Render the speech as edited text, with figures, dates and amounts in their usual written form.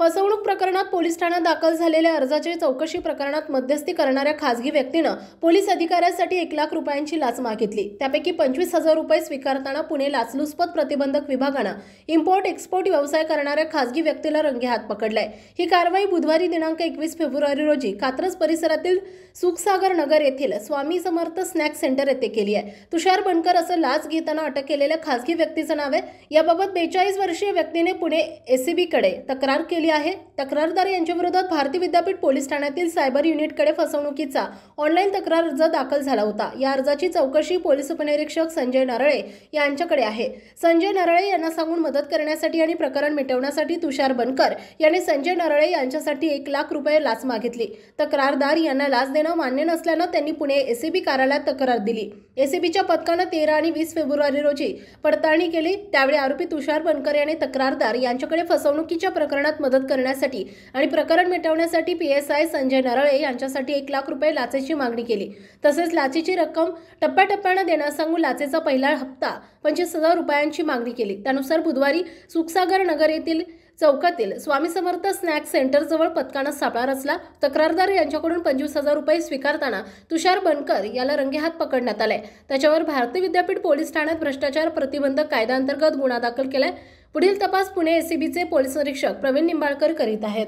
फसवणूक प्रकरणात पोलीस ठाण्यात दाखल झालेल्या अर्जाची चौकशी प्रकरणात मध्यस्थी करणाऱ्या खासगी व्यक्तीनं पोलीस अधिकाऱ्यासाठी 1 लाख रुपयांची लाच मागितली। त्यापैकी 25,000 रुपये स्वीकारताना पुणे लाचलुचपत प्रतिबंधक विभागानं इम्पोर्ट एक्सपोर्ट व्यवसाय करणाऱ्या खासगी व्यक्तीला रंगेहात पकडलाय। ही कारवाई बुधवारी दिनांक 21 फेब्रुवारी रोजी कात्रज परिसरातील सुखसागर नगर येथील स्वामी समर्थ स्नॅक सेंटर येथे केली आहे। तुषार बनकर असं लाच घेताना अटक केलेल्या खासगी व्यक्तीचं नाव आहे। याबाबत 42 वर्षीय व्यक्तीने पुणे एसीबी कडे तक्रार केली आहे। तक्रारदार यांच्या विरोधात भारतीय विद्यापीठ पोलीस ठाण्यातील सायबर युनिटकडे फसवणुकीचा ऑनलाईन तक्रार अर्ज दाखल झाला होता। या अर्जाची चौकशी पोलीस उपनिरीक्षक संजय नरळे यांच्याकडे आहे। संजय नरळे यांना सांगून मदत करण्यासाठी आणि प्रकरण मिटवण्यासाठी तुषार बनकर यांनी संजय नरळे यांच्यासाठी 1 लाख रुपये लाच मागितली। तक्रारदार यांना लाच देणं मान्य नसल्यानं त्यांनी पुणे एसीबी कार्यालयात तक्रार दिली। एसीबीच्या पथकानं 13 आणि 20 फेब्रुवारी रोजी पडताळणी केली। त्यावेळी आरोपी तुषार बनकर यांनी तक्रारदार यांच्याकडे फसवणुकीच्या प्रकरणात मदत करण्यासाठी आणि प्रकरण मिटवण्यासाठी पीएसआय संजय नरळे यांच्यासाठी 1 लाख रुपये लाचेची मागणी केली। तसेच लाचेची रक्कम टप्प्याटप्प्याने देण्यास सांगून लाचेचा पहिला हप्ता 25,000 रुपयांची मागणी केली। त्यानुसार बुधवारी सुखसागर नगर येथील चौकातील स्वामी समर्थ स्नॅक सेंटर जवळ पथकानं सापळा रचला। तक्रारदार यांच्याकडून 25,000 रुपये स्वीकारताना तुषार बनकर याला रंगेहात पकडण्यात आले। त्याच्यावर भारतीय विद्यापीठ पोलीस ठाण्यात भ्रष्टाचार प्रतिबंधक कायद्याअंतर्गत गुन्हा दाखल केलाय। पुढील तपास पुणे एसीबीचे पोलीस निरीक्षक प्रवीण निंबाळकर करीत आहेत।